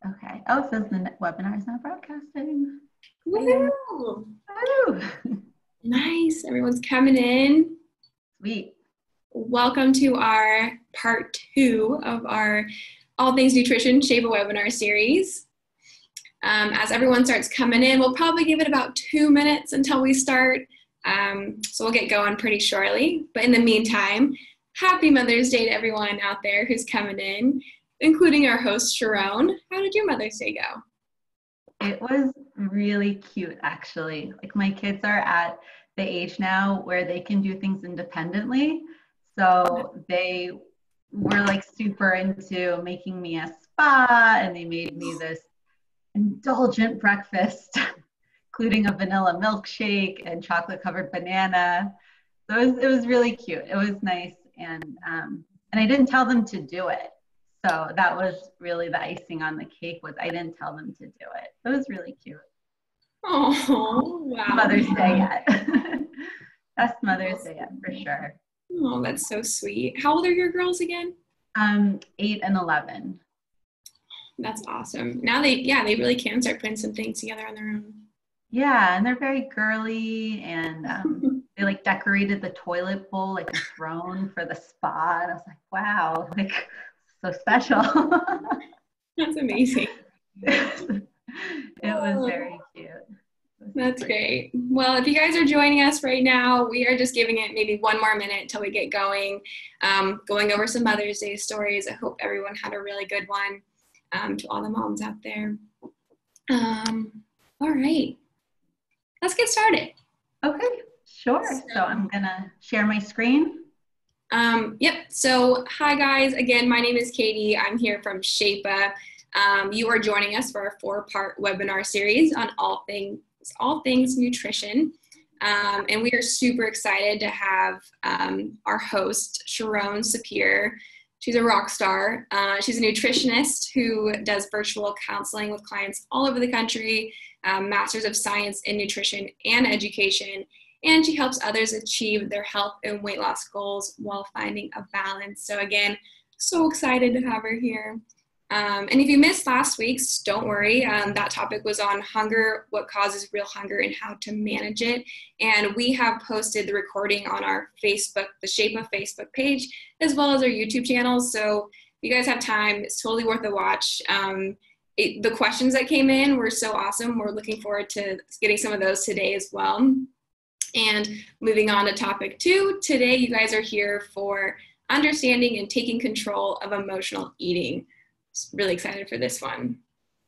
Okay. Oh, it says the webinar is not broadcasting. Woohoo! Woo! Nice. Everyone's coming in. Sweet. Welcome to our part 2 of our All Things Nutrition Shapa webinar series. As everyone starts coming in, we'll probably give it about 2 minutes until we start. So we'll get going pretty shortly. But in the meantime, happy Mother's Day to everyone out there who's coming in, including our host, Sharon. How did your Mother's Day go? It was really cute, actually. Like, my kids are at the age now where they can do things independently. So they were like super into making me a spa, and they made me this indulgent breakfast, including a vanilla milkshake and chocolate covered banana. So it was really cute. It was nice. And I didn't tell them to do it. So that was really the icing on the cake. Was I didn't tell them to do it. It was really cute. Oh, wow. Mother's Day yet. Best Mother's Day yet, for sure. Oh, that's so sweet. How old are your girls again? 8 and 11. That's awesome. Now they really can start putting some things together on their own. Yeah, and they're very girly, and they like decorated the toilet bowl like a throne for the spa. And I was like, wow, like so special. That's amazing. It was very cute. That's great. Well, if you guys are joining us right now, we are just giving it maybe 1 more minute until we get going, going over some Mother's Day stories. I hope everyone had a really good one, to all the moms out there. All right, let's get started. Okay, sure. So I'm gonna share my screen. Yep. So hi guys. Again, my name is Katie. I'm here from Shapa. You are joining us for our 4-part webinar series on all things nutrition. And we are super excited to have our host, Sharon Sapir. She's a rock star. She's a nutritionist who does virtual counseling with clients all over the country, Masters of Science in Nutrition and Education, and she helps others achieve their health and weight loss goals while finding a balance. So again, so excited to have her here. And if you missed last week's, don't worry. That topic was on hunger, what causes real hunger, and how to manage it. And we have posted the recording on our Facebook, the Shapa Facebook page, as well as our YouTube channel. So if you guys have time, it's totally worth a watch. The questions that came in were so awesome. We're looking forward to getting some of those today as well. And moving on to topic 2, today you guys are here for understanding and taking control of emotional eating. Really excited for this one.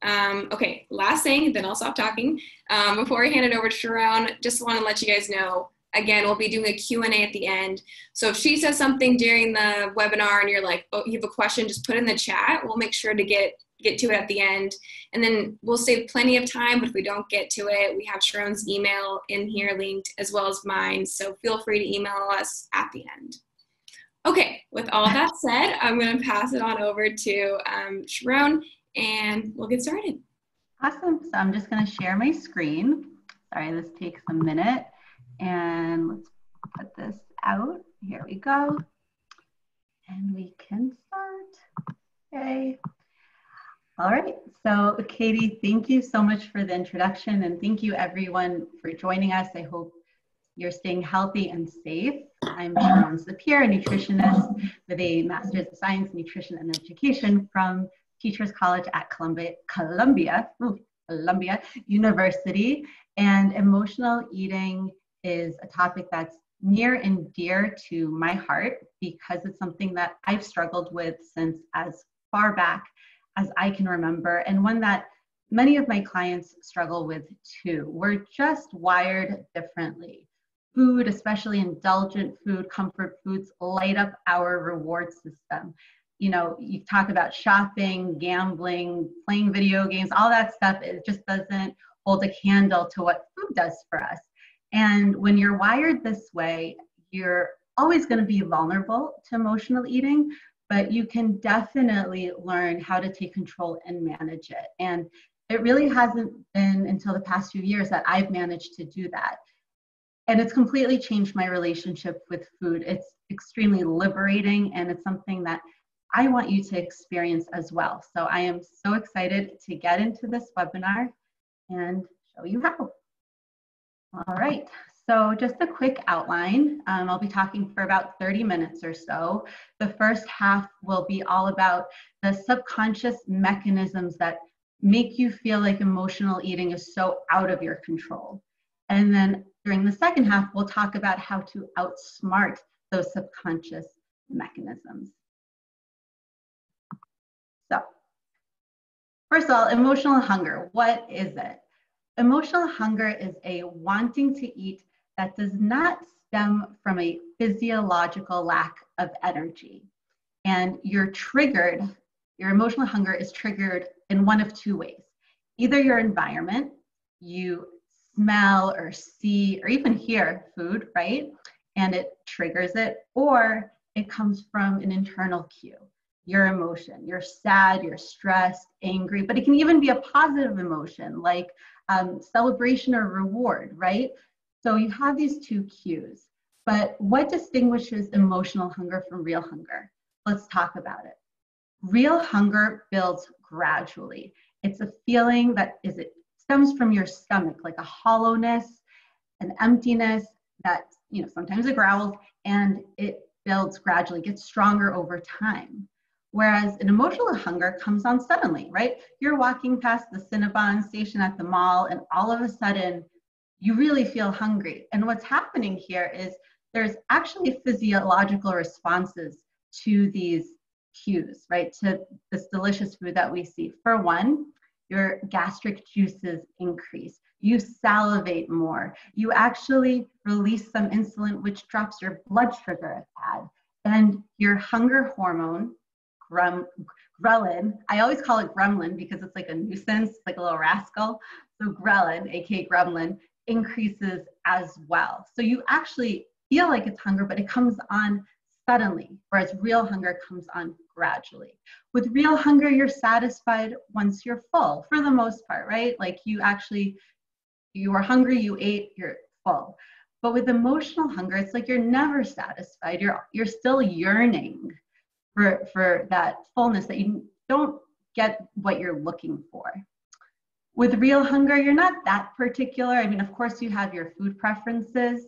Okay, last thing, then I'll stop talking. Before I hand it over to Sharon, just want to let you guys know, again, we'll be doing a Q&A at the end. So if she says something during the webinar and you're like, oh, you have a question, just put it in the chat. We'll make sure to get to it at the end. And then we'll save plenty of time, but if we don't get to it, we have Sharon's email in here linked as well as mine. So feel free to email us at the end. Okay, with all that said, I'm going to pass it on over to Sharon, and we'll get started. Awesome. So I'm just going to share my screen. Sorry, this takes a minute. And let's put this out. Here we go. And we can start. Okay. All right. So Katie, thank you so much for the introduction, and thank you everyone for joining us. I hope you're staying healthy and safe. I'm Sharon Sapir, a nutritionist with a Master's of Science in Nutrition and Education from Teachers College at Columbia University. And emotional eating is a topic that's near and dear to my heart because it's something that I've struggled with since as far back as I can remember, and one that many of my clients struggle with too. We're just wired differently. Food, especially indulgent food, comfort foods, light up our reward system. You know, you talk about shopping, gambling, playing video games, all that stuff, it just doesn't hold a candle to what food does for us. And when you're wired this way, you're always going to be vulnerable to emotional eating, but you can definitely learn how to take control and manage it. And it really hasn't been until the past few years that I've managed to do that. And it's completely changed my relationship with food. It's extremely liberating, and it's something that I want you to experience as well. So I am so excited to get into this webinar and show you how. All right, so just a quick outline. I'll be talking for about 30 minutes or so. The first half will be all about the subconscious mechanisms that make you feel like emotional eating is so out of your control. And then during the second half, we'll talk about how to outsmart those subconscious mechanisms. So, first of all, emotional hunger, what is it? Emotional hunger is a wanting to eat that does not stem from a physiological lack of energy. And your emotional hunger is triggered in one of two ways. Either your environment, you smell or see or even hear food, right? And it triggers it, or it comes from an internal cue. Your emotion, you're sad, you're stressed, angry, but it can even be a positive emotion like celebration or reward, right? So you have these two cues, but what distinguishes emotional hunger from real hunger? Let's talk about it. Real hunger builds gradually. It's a feeling that it stems from your stomach, like a hollowness, an emptiness that, sometimes it growls, and it builds gradually, gets stronger over time. Whereas an emotional hunger comes on suddenly, right? You're walking past the Cinnabon station at the mall, and all of a sudden, you really feel hungry. And what's happening here is there's actually physiological responses to these cues, right? To this delicious food that we see. For one, your gastric juices increase. You salivate more. You actually release some insulin, which drops your blood sugar a tad. And your hunger hormone, ghrelin, I always call it gremlin because it's like a nuisance, like a little rascal. So ghrelin, aka gremlin, increases as well. So you actually feel like it's hunger, but it comes on suddenly, whereas real hunger comes on gradually. With real hunger, you're satisfied once you're full, for the most part, right? Like you are hungry, you ate, you're full. But with emotional hunger, it's like you're never satisfied. You're still yearning for that fullness, that you don't get what you're looking for. With real hunger, you're not that particular. I mean, of course you have your food preferences,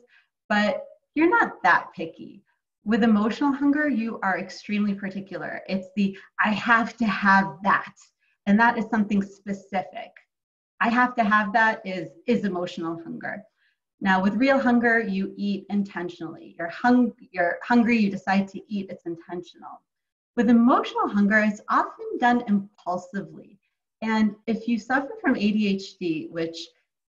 but you're not that picky. With emotional hunger, you are extremely particular. It's I have to have that. And that is something specific. I have to have that is emotional hunger. Now, with real hunger, you eat intentionally. You're hungry, you decide to eat, it's intentional. With emotional hunger, it's often done impulsively. And if you suffer from ADHD, which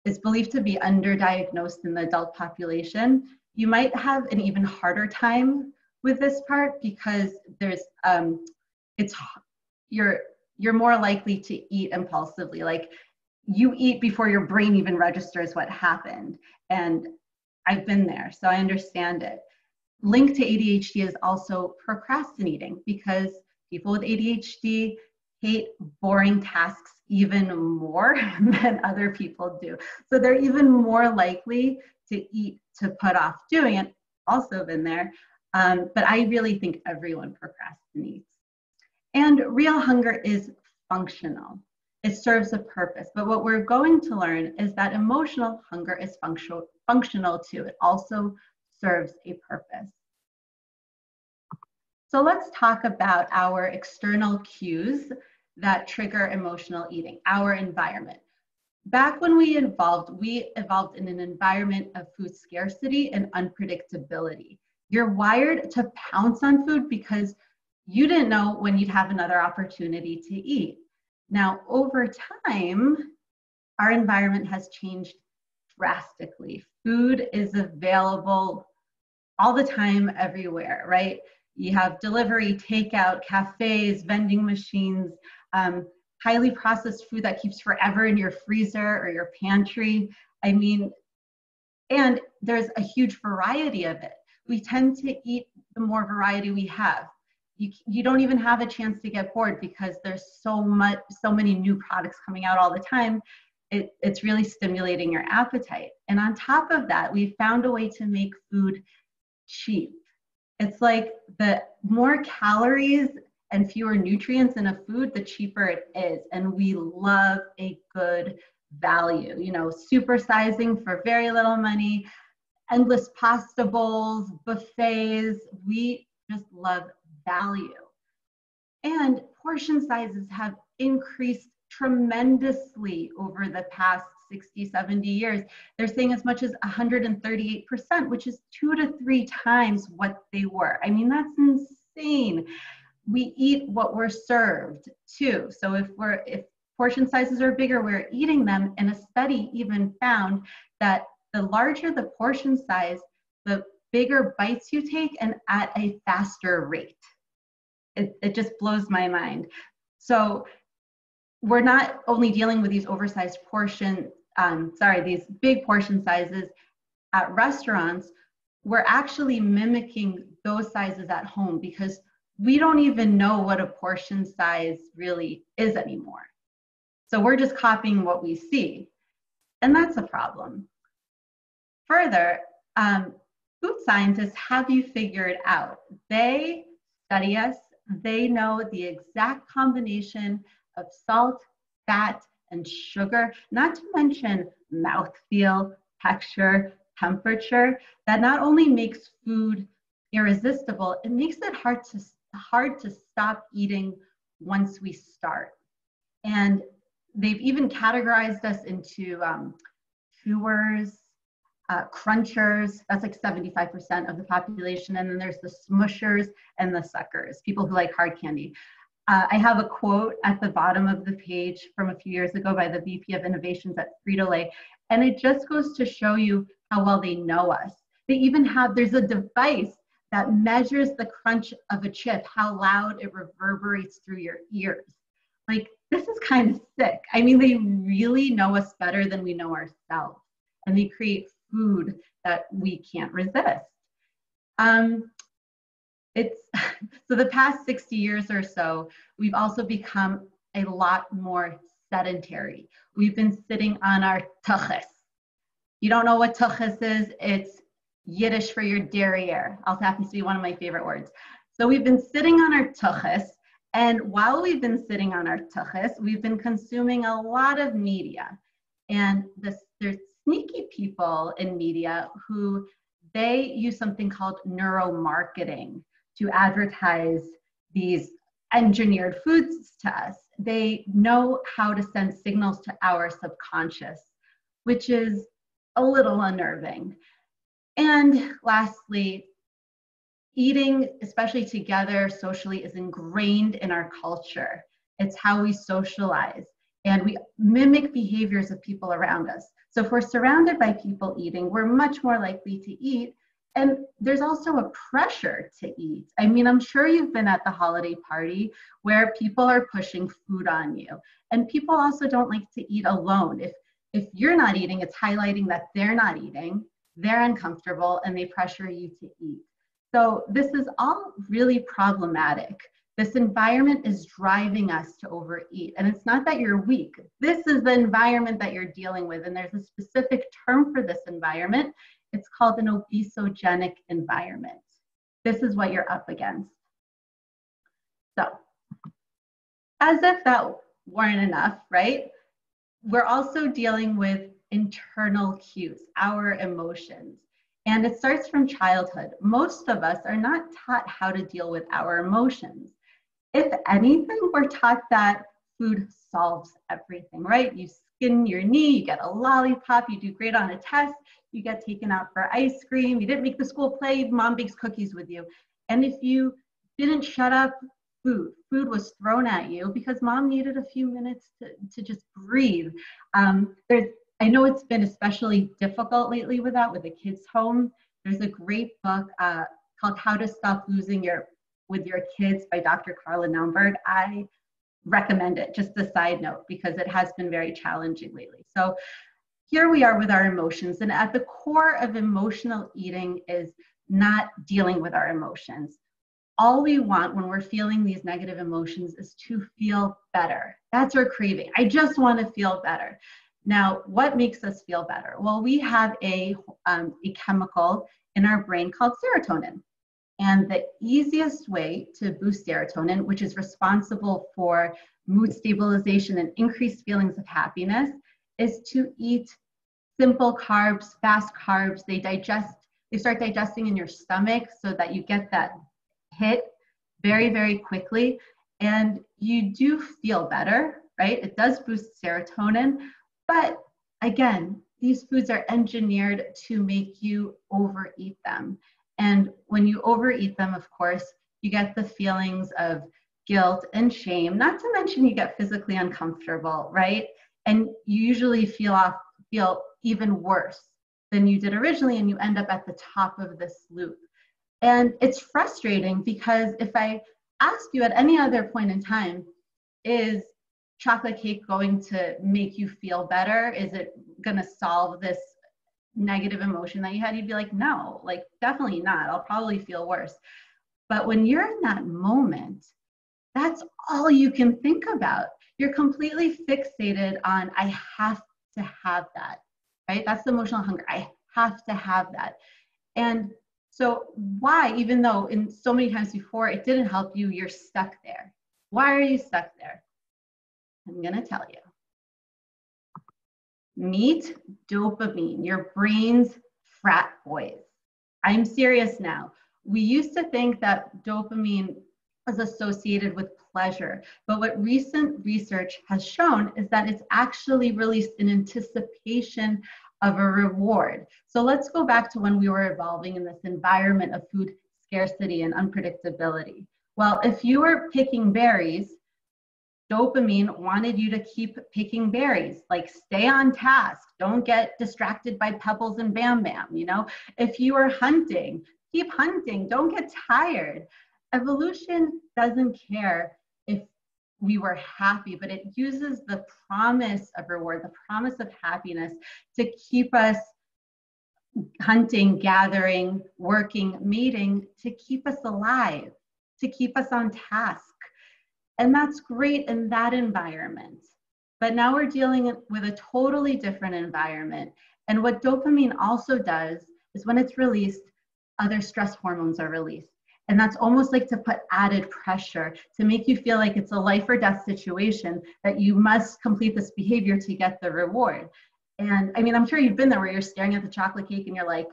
is believed to be underdiagnosed in the adult population, you might have an even harder time with this part because you're more likely to eat impulsively. Like you eat before your brain even registers what happened. And I've been there, so I understand it. Linked to ADHD is also procrastinating because people with ADHD hate boring tasks even more than other people do. So they're even more likely to eat to put off doing it. Also been there. But I really think everyone procrastinates. And real hunger is functional. It serves a purpose. But what we're going to learn is that emotional hunger is functional too. It also serves a purpose. So let's talk about our external cues that trigger emotional eating, our environment. Back when we evolved in an environment of food scarcity and unpredictability. You're wired to pounce on food because you didn't know when you'd have another opportunity to eat. Now, over time, our environment has changed drastically. Food is available all the time, everywhere, right? You have delivery, takeout, cafes, vending machines, highly processed food that keeps forever in your freezer or your pantry. I mean, and there's a huge variety of it. We tend to eat the more variety we have. You don't even have a chance to get bored because there's so many new products coming out all the time. It's really stimulating your appetite. And on top of that, we found a way to make food cheap. It's like the more calories and fewer nutrients in a food, the cheaper it is. And we love a good value, you know, supersizing for very little money, endless pasta bowls, buffets. We just love value. And portion sizes have increased tremendously over the past 60, 70 years. They're saying as much as 138%, which is 2 to 3 times what they were. I mean, that's insane. We eat what we're served too. So if portion sizes are bigger, we're eating them. And a study even found that the larger the portion size, the bigger bites you take and at a faster rate. It just blows my mind. So we're not only dealing with these oversized these big portion sizes at restaurants, we're actually mimicking those sizes at home because we don't even know what a portion size really is anymore. So we're just copying what we see, and that's a problem. Further, food scientists have you figured out. They study us. They know the exact combination of salt, fat, and sugar, not to mention mouthfeel, texture, temperature, that not only makes food irresistible, it makes it hard to stop eating once we start. And they've even categorized us into chewers, crunchers, that's like 75% of the population. And then there's the smushers and the suckers, people who like hard candy. I have a quote at the bottom of the page from a few years ago by the VP of Innovations at Frito-Lay, and it just goes to show you how well they know us. They even there's a device that measures the crunch of a chip, how loud it reverberates through your ears. Like, this is kind of sick. I mean, they really know us better than we know ourselves, and they create food that we can't resist. So the past 60 years or so, we've also become a lot more sedentary. We've been sitting on our tuchus. You don't know what tuchus is? It's Yiddish for your derriere. Also happens to be one of my favorite words. So we've been sitting on our tuchus, and while we've been sitting on our tuchus, we've been consuming a lot of media. And there's sneaky people in media who they use something called neuromarketing to advertise these engineered foods to us. They know how to send signals to our subconscious, which is a little unnerving. And lastly, eating, especially together socially, is ingrained in our culture. It's how we socialize, and we mimic behaviors of people around us. So if we're surrounded by people eating, we're much more likely to eat. And there's also a pressure to eat. I mean, I'm sure you've been at the holiday party where people are pushing food on you. And people also don't like to eat alone. If you're not eating, it's highlighting that they're not eating, they're uncomfortable, and they pressure you to eat. So this is all really problematic. This environment is driving us to overeat. And it's not that you're weak. This is the environment that you're dealing with. And there's a specific term for this environment. It's called an obesogenic environment. This is what you're up against. So, as if that weren't enough, right? We're also dealing with internal cues, our emotions. And it starts from childhood. Most of us are not taught how to deal with our emotions. If anything, we're taught that food solves everything, right? You skin your knee, you get a lollipop, you do great on a test, you get taken out for ice cream, you didn't make the school play, mom bakes cookies with you. And if you didn't shut up, food was thrown at you because mom needed a few minutes to just breathe. I know it's been especially difficult lately with the kids home. There's a great book called How to Stop Losing with Your Kids by Dr. Carla Naumberg. I recommend it, just a side note, because it has been very challenging lately. So here we are with our emotions, and at the core of emotional eating is not dealing with our emotions. All we want when we're feeling these negative emotions is to feel better. That's our craving. I just want to feel better. Now, what makes us feel better? Well, we have a chemical in our brain called serotonin. And the easiest way to boost serotonin, which is responsible for mood stabilization and increased feelings of happiness, is to eat simple carbs, fast carbs. They start digesting in your stomach so that you get that hit very, very quickly. And you do feel better, right? It does boost serotonin. But again, these foods are engineered to make you overeat them. And when you overeat them, of course, you get the feelings of guilt and shame, not to mention you get physically uncomfortable, right? And you usually feel even worse than you did originally, and you end up at the top of this loop. And it's frustrating because if I asked you at any other point in time, is chocolate cake going to make you feel better? Is it going to solve this negative emotion that you had? You'd be like, no, like definitely not. I'll probably feel worse. But when you're in that moment, that's all you can think about. You're completely fixated on, I have to have that, right? That's the emotional hunger. I have to have that. And so why, even though in so many times before it didn't help you, you're stuck there. Why are you stuck there? I'm going to tell you. Meet dopamine, your brain's frat boys. I'm serious now. We used to think that dopamine was associated with pleasure, but what recent research has shown is that it's actually released in anticipation of a reward. So let's go back to when we were evolving in this environment of food scarcity and unpredictability. Well, if you were picking berries, dopamine wanted you to keep picking berries, like stay on task, don't get distracted by pebbles and bam bam, you know? If you are hunting, keep hunting, don't get tired. Evolution doesn't care if we were happy, but it uses the promise of reward, the promise of happiness to keep us hunting, gathering, working, mating, to keep us alive, to keep us on task. And that's great in that environment. But now we're dealing with a totally different environment. And what dopamine also does is when it's released, other stress hormones are released. And that's almost like to put added pressure to make you feel like it's a life or death situation, that you must complete this behavior to get the reward. And I mean, I'm sure you've been there where you're staring at the chocolate cake and you're like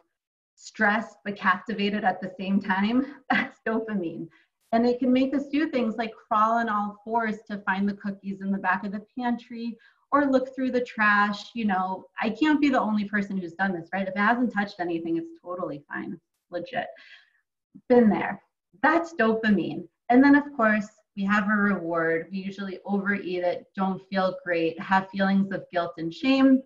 stressed but captivated at the same time. That's dopamine. And it can make us do things like crawl on all fours to find the cookies in the back of the pantry or look through the trash. You know, I can't be the only person who's done this, right? If it hasn't touched anything, it's totally fine, legit. Been there. That's dopamine. And then of course we have a reward. We usually overeat it, don't feel great, have feelings of guilt and shame,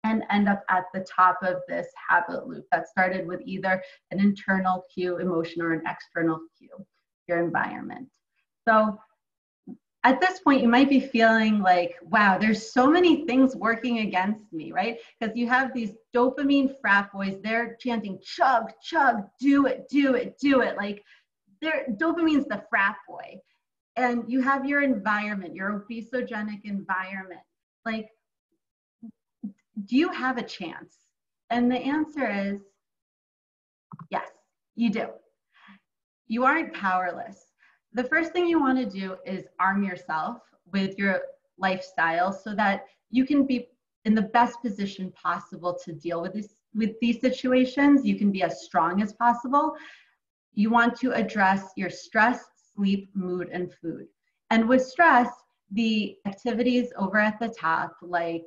and end up at the top of this habit loop that started with either an internal cue, emotion, or an external cue, your environment. So at this point, you might be feeling like, wow, there's so many things working against me, right? Because you have these dopamine frat boys, they're chanting, chug, chug, do it, do it, do it. Like, dopamine's the frat boy. And you have your environment, your obesogenic environment. Like, do you have a chance? And the answer is yes, you do. You aren't powerless. The first thing you want to do is arm yourself with your lifestyle so that you can be in the best position possible to deal with these situations. You can be as strong as possible. You want to address your stress, sleep, mood, and food. And with stress, the activities over at the top, like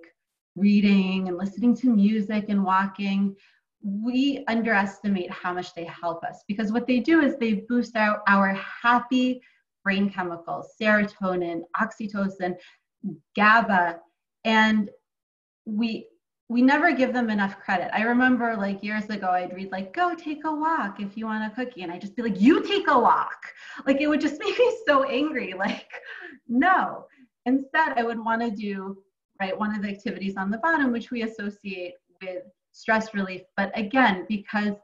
reading and listening to music and walking, we underestimate how much they help us, because what they do is they boost our happy brain chemicals, serotonin, oxytocin, GABA, and we never give them enough credit. I remember like years ago, I'd read like, go take a walk if you want a cookie. And I'd just be like, you take a walk. Like it would just make me so angry. Like, no. Instead, I would want to do, right, one of the activities on the bottom, which we associate with stress relief. But again, because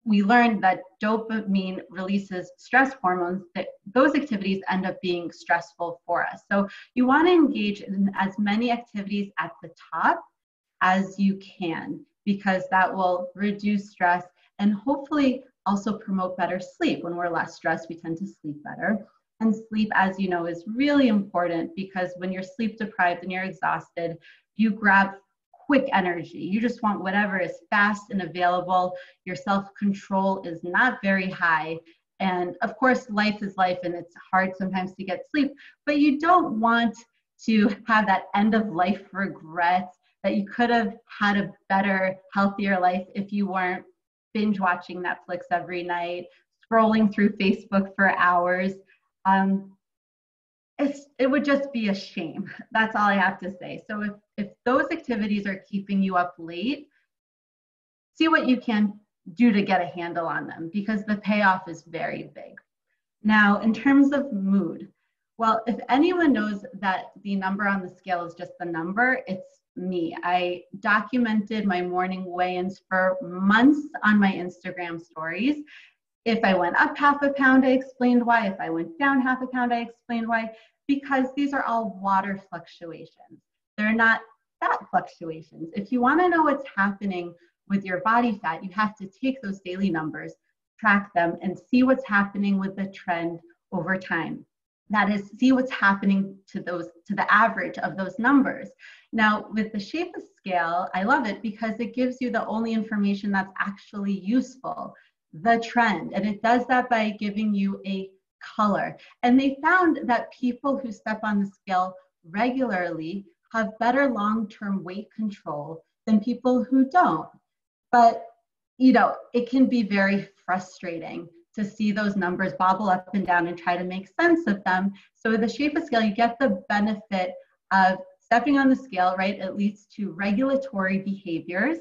we learned that dopamine releases stress hormones, that those activities end up being stressful for us. So you want to engage in as many activities at the top as you can, because that will reduce stress and hopefully also promote better sleep. When we're less stressed, we tend to sleep better. And sleep, as you know, is really important because when you're sleep deprived and you're exhausted, you grab quick energy. You just want whatever is fast and available. Your self-control is not very high. And of course, life is life and it's hard sometimes to get sleep, but you don't want to have that end of life regret that you could have had a better, healthier life if you weren't binge watching Netflix every night, scrolling through Facebook for hours. It would just be a shame. That's all I have to say. So if those activities are keeping you up late, see what you can do to get a handle on them because the payoff is very big. Now, in terms of mood, well, if anyone knows that the number on the scale is just the number, it's me. I documented my morning weigh-ins for months on my Instagram stories. If I went up half a pound, I explained why. If I went down half a pound, I explained why. Because these are all water fluctuations. They're not fat fluctuations. If you want to know what's happening with your body fat, you have to take those daily numbers, track them, and see what's happening with the trend over time. That is, see what's happening to the average of those numbers. Now, with the Shapa scale, I love it because it gives you the only information that's actually useful, the trend. And it does that by giving you a color. And they found that people who step on the scale regularly have better long-term weight control than people who don't. But, you know, it can be very frustrating to see those numbers bobble up and down and try to make sense of them. So with the Shapa scale, you get the benefit of stepping on the scale, right? It leads to regulatory behaviors,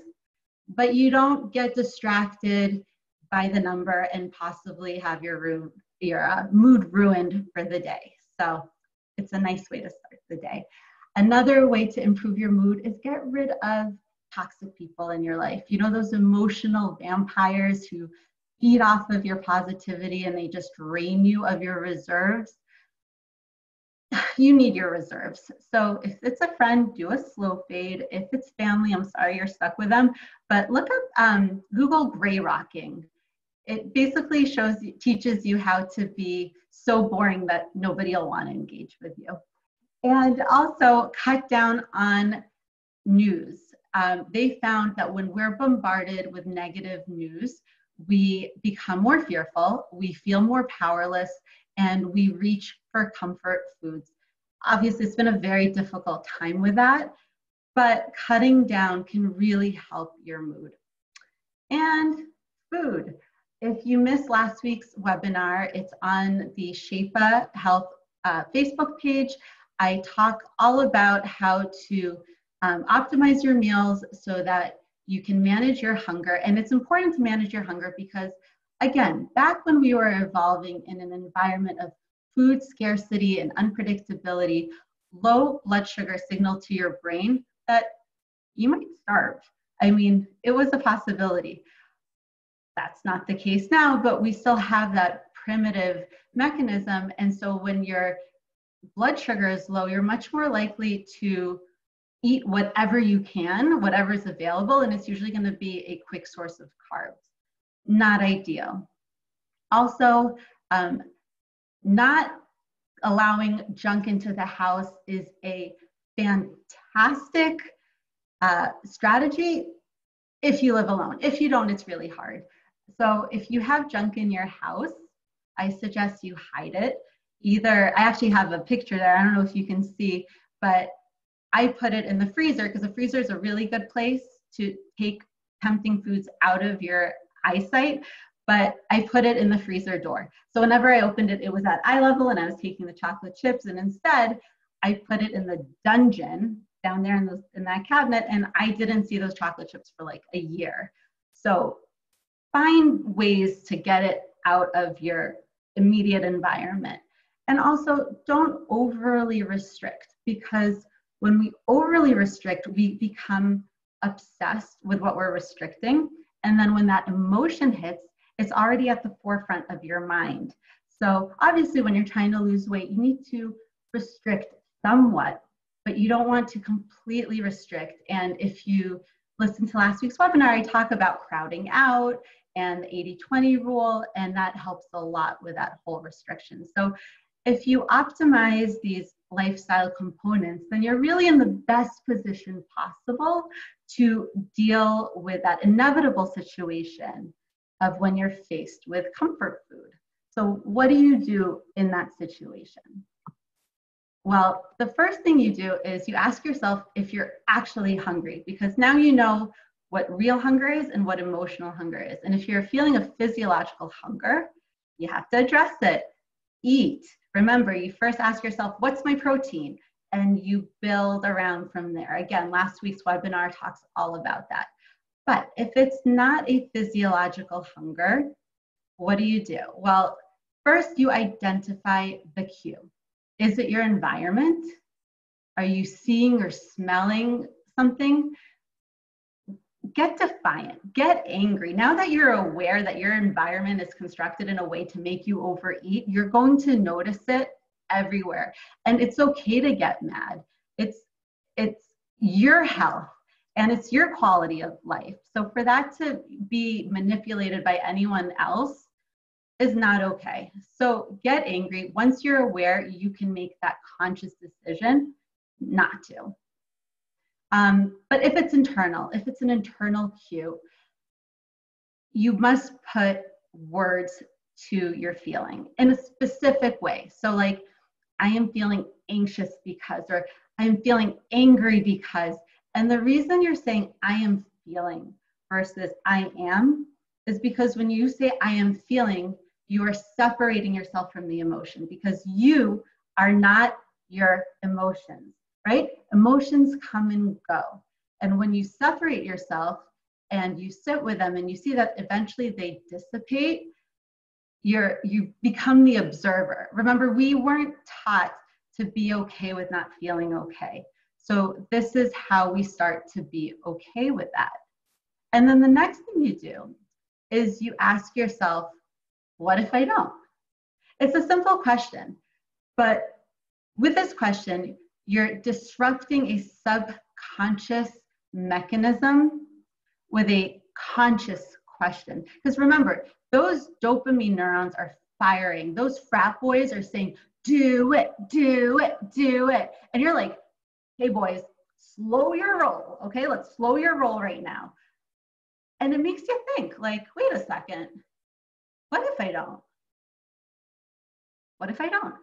but you don't get distracted by the number and possibly have your mood ruined for the day. So it's a nice way to start the day. Another way to improve your mood is get rid of toxic people in your life. You know, those emotional vampires who feed off of your positivity and they just drain you of your reserves. You need your reserves. So if it's a friend, do a slow fade. If it's family, I'm sorry you're stuck with them, but look up Google gray rocking. It basically teaches you how to be so boring that nobody will want to engage with you. And also cut down on news. They found that when we're bombarded with negative news, we become more fearful, we feel more powerless, and we reach for comfort foods. Obviously, it's been a very difficult time with that, but cutting down can really help your mood. And food. If you missed last week's webinar, it's on the Shapa Health Facebook page. I talk all about how to optimize your meals so that you can manage your hunger. And it's important to manage your hunger because, again, back when we were evolving in an environment of food scarcity and unpredictability, low blood sugar signaled to your brain that you might starve. I mean, it was a possibility. That's not the case now, but we still have that primitive mechanism. And so when your blood sugar is low, you're much more likely to eat whatever you can, whatever is available, and it's usually going to be a quick source of carbs. Not ideal. Also, not allowing junk into the house is a fantastic strategy if you live alone. If you don't, it's really hard. So if you have junk in your house, I suggest you hide it. I actually have a picture there. I don't know if you can see, but I put it in the freezer because the freezer is a really good place to take tempting foods out of your eyesight, but I put it in the freezer door. So whenever I opened it, it was at eye level and I was taking the chocolate chips, and instead I put it in the dungeon down there in that cabinet, and I didn't see those chocolate chips for like a year. So find ways to get it out of your immediate environment. And also don't overly restrict, because when we overly restrict, we become obsessed with what we're restricting. And then when that emotion hits, it's already at the forefront of your mind. So obviously when you're trying to lose weight, you need to restrict somewhat, but you don't want to completely restrict. And if you listen to last week's webinar, I talk about crowding out and the 80-20 rule, and that helps a lot with that whole restriction. So if you optimize these lifestyle components, then you're really in the best position possible to deal with that inevitable situation of when you're faced with comfort food. So what do you do in that situation? Well, the first thing you do is you ask yourself if you're actually hungry, because now you know what real hunger is and what emotional hunger is. And if you're feeling a physiological hunger, you have to address it. Eat. Remember, you first ask yourself, what's my protein? And you build around from there. Again, last week's webinar talks all about that. But if it's not a physiological hunger, what do? Well, first you identify the cue. Is it your environment? Are you seeing or smelling something? Get defiant, get angry. Now that you're aware that your environment is constructed in a way to make you overeat, you're going to notice it everywhere. And it's okay to get mad. It's your health and it's your quality of life. So for that to be manipulated by anyone else is not okay. So get angry. Once you're aware, you can make that conscious decision not to. But if it's internal, if it's an internal cue, you must put words to your feeling in a specific way. So like, I am feeling anxious because, or I am feeling angry because, and the reason you're saying I am feeling versus I am is because when you say I am feeling, you are separating yourself from the emotion, because you are not your emotions, right? Emotions come and go. And when you separate yourself and you sit with them and you see that eventually they dissipate, you become the observer. Remember, we weren't taught to be okay with not feeling okay. So this is how we start to be okay with that. And then the next thing you do is you ask yourself, what if I don't? It's a simple question, but with this question, you're disrupting a subconscious mechanism with a conscious question. Because remember, those dopamine neurons are firing. Those frat boys are saying, do it, do it, do it. And you're like, hey boys, slow your roll. Okay, let's slow your roll right now. And it makes you think like, wait a second, what if I don't? What if I don't?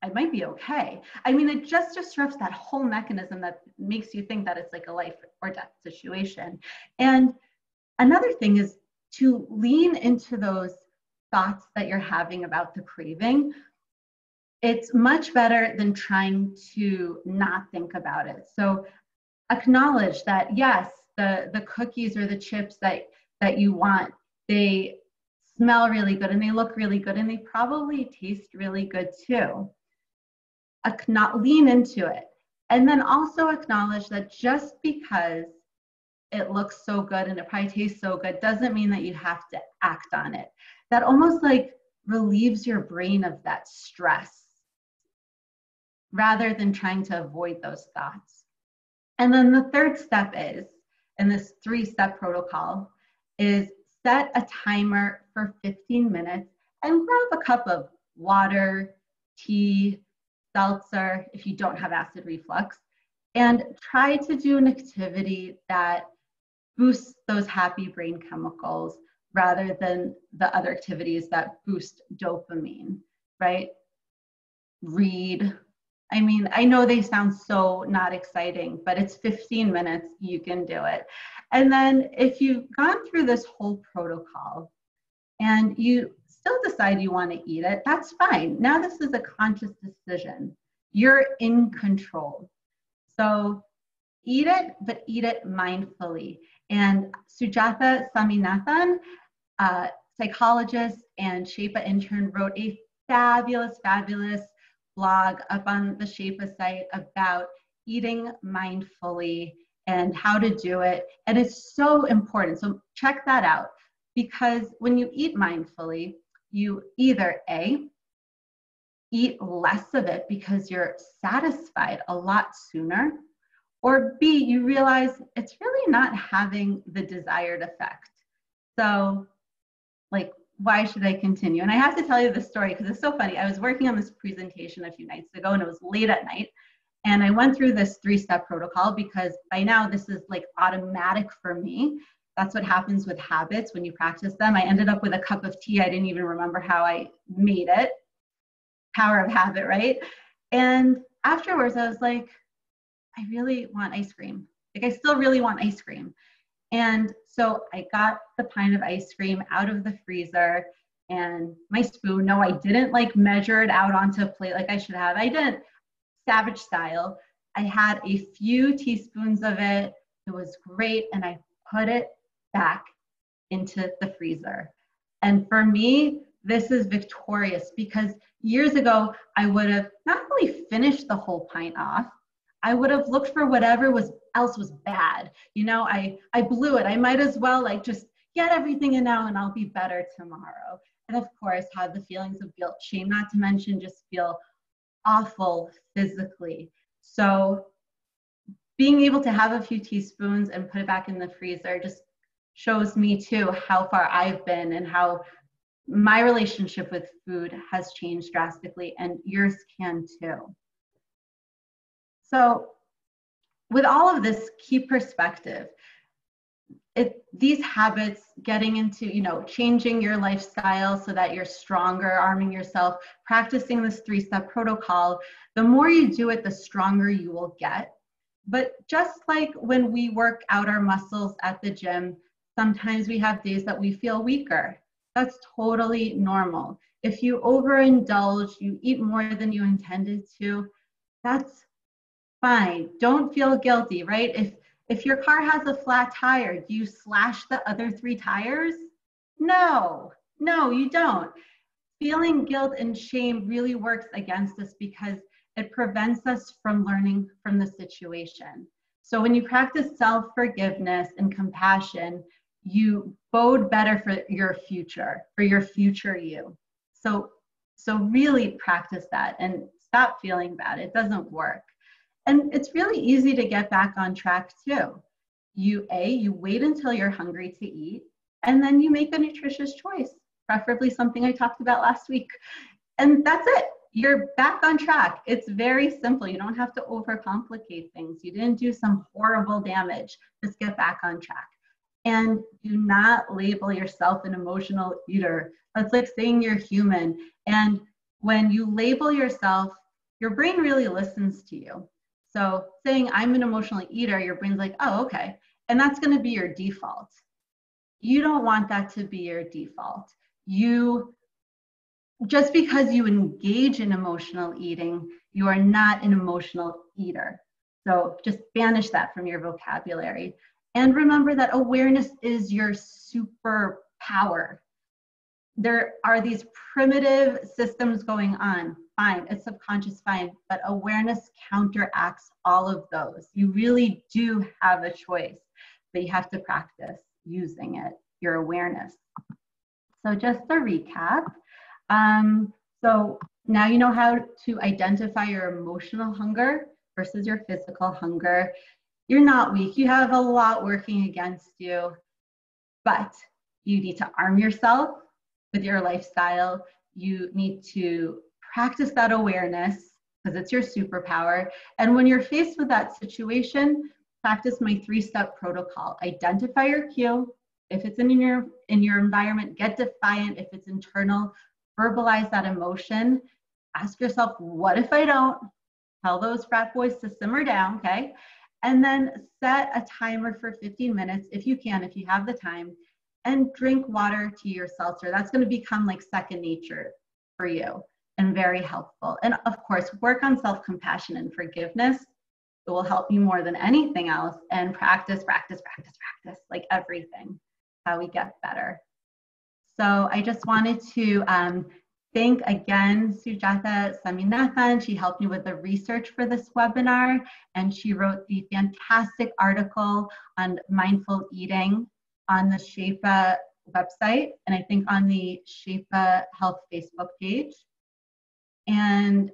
I might be okay. I mean, it just disrupts that whole mechanism that makes you think that it's like a life or death situation. And another thing is to lean into those thoughts that you're having about the craving. It's much better than trying to not think about it. So acknowledge that, yes, the cookies or the chips that you want, they smell really good and they look really good and they probably taste really good too. Lean into it. And then also acknowledge that just because it looks so good and it probably tastes so good doesn't mean that you have to act on it. That almost like relieves your brain of that stress rather than trying to avoid those thoughts. And then the third step is, in this 3-step protocol, is set a timer for 15 minutes and grab a cup of water, tea, seltzer, if you don't have acid reflux, and try to do an activity that boosts those happy brain chemicals rather than the other activities that boost dopamine, right? Read. I mean, I know they sound so not exciting, but it's 15 minutes, you can do it. And then if you've gone through this whole protocol and you still decide you want to eat it, that's fine. Now this is a conscious decision. You're in control. So eat it, but eat it mindfully. And Sujata Saminathan, psychologist and Shapa intern, wrote a fabulous blog up on the Shapa site about eating mindfully and how to do it. And it's so important. So check that out, because when you eat mindfully, you either A, eat less of it because you're satisfied a lot sooner, or B, you realize it's really not having the desired effect. So like, why should I continue? And I have to tell you this story because it's so funny. I was working on this presentation a few nights ago and it was late at night. And I went through this 3-step protocol because by now this is like automatic for me. That's what happens with habits when you practice them. I ended up with a cup of tea. I didn't even remember how I made it. Power of habit, right? And afterwards I was like, I really want ice cream. Like I still really want ice cream. And so I got the pint of ice cream out of the freezer and my spoon. No, I didn't like measure it out onto a plate like I should have. I didn't. Savage style. I had a few teaspoons of it. It was great. And I put it back into the freezer. And for me, this is victorious because years ago, I would have not only finished the whole pint off, I would have looked for whatever else was bad. You know, I blew it. I might as well like just get everything in now and I'll be better tomorrow. And of course, had the feelings of guilt, shame, not to mention just feel awful physically. So being able to have a few teaspoons and put it back in the freezer just shows me too how far I've been and how my relationship with food has changed drastically, and yours can too. So with all of this, keep perspective. These habits, getting into, changing your lifestyle so that you're stronger, arming yourself, practicing this 3-step protocol, the more you do it, the stronger you will get. But just like when we work out our muscles at the gym, sometimes we have days that we feel weaker. That's totally normal. If you overindulge, you eat more than you intended to, that's fine. Don't feel guilty, right? If your car has a flat tire, do you slash the other 3 tires? No, you don't. Feeling guilt and shame really works against us because it prevents us from learning from the situation. So when you practice self-forgiveness and compassion, you bode better for your future you. So really practice that and stop feeling bad. It doesn't work. And it's really easy to get back on track too. You wait until you're hungry to eat, and then you make a nutritious choice, preferably something I talked about last week. And that's it. You're back on track. It's very simple. You don't have to overcomplicate things. You didn't do some horrible damage. Just get back on track. And do not label yourself an emotional eater. That's like saying you're human. And when you label yourself, your brain really listens to you. So saying I'm an emotional eater, your brain's like, oh, okay. And that's going to be your default. You don't want that to be your default. Just because you engage in emotional eating, you are not an emotional eater. So just banish that from your vocabulary. And remember that awareness is your superpower. There are these primitive systems going on. Fine, it's subconscious, fine, but awareness counteracts all of those. You really do have a choice, but you have to practice using it, your awareness. So just to recap, so now you know how to identify your emotional hunger versus your physical hunger. You're not weak. You have a lot working against you, but you need to arm yourself with your lifestyle. You need to practice that awareness because it's your superpower. And when you're faced with that situation, practice my 3-step protocol. Identify your cue. If it's in your environment, get defiant. If it's internal, verbalize that emotion. Ask yourself, what if I don't? Tell those frat boys to simmer down, okay? And then set a timer for 15 minutes if you can, if you have the time, and drink water to your seltzer. That's going to become like second nature for you and very helpful. And of course, work on self-compassion and forgiveness. It will help you more than anything else. And practice, like everything, how we get better. So I just wanted to thank again Sujata Saminathan. She helped me with the research for this webinar, and she wrote the fantastic article on mindful eating on the Shapa website, and I think on the Shapa Health Facebook page. And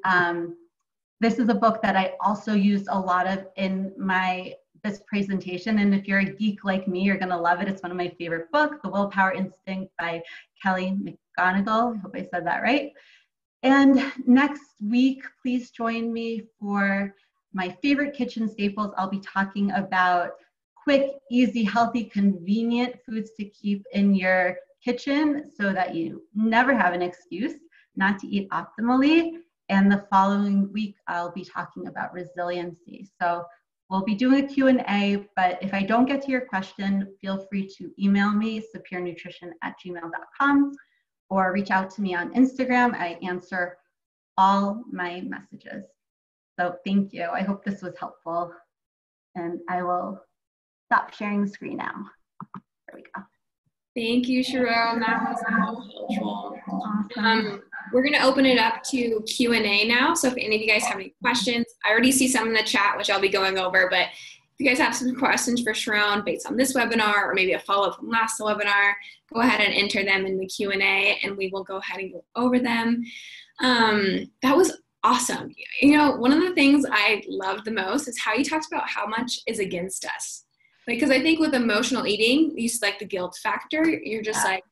this is a book that I also used a lot of in my this presentation. And if you're a geek like me, you're going to love it. It's one of my favorite books, The Willpower Instinct by Kelly McGonigal. I hope I said that right. And next week, please join me for my favorite kitchen staples. I'll be talking about quick, easy, healthy, convenient foods to keep in your kitchen so that you never have an excuse not to eat optimally. And the following week, I'll be talking about resiliency. So we'll be doing a Q&A, but if I don't get to your question, feel free to email me, supurenutrition@gmail.com, or reach out to me on Instagram. I answer all my messages. So thank you. I hope this was helpful. And I will stop sharing the screen now. There we go. Thank you, Sharon. That was so helpful. Awesome. We're going to open it up to Q&A now. So if any of you guys have any questions, I already see some in the chat, which I'll be going over. But if you guys have some questions for Sharon based on this webinar or maybe a follow-up from last webinar, go ahead and enter them in the Q&A and we will go ahead and go over them. That was awesome. You know, one of the things I loved the most is how you talked about how much is against us. Because I think with emotional eating, you just like the guilt factor, you're just like,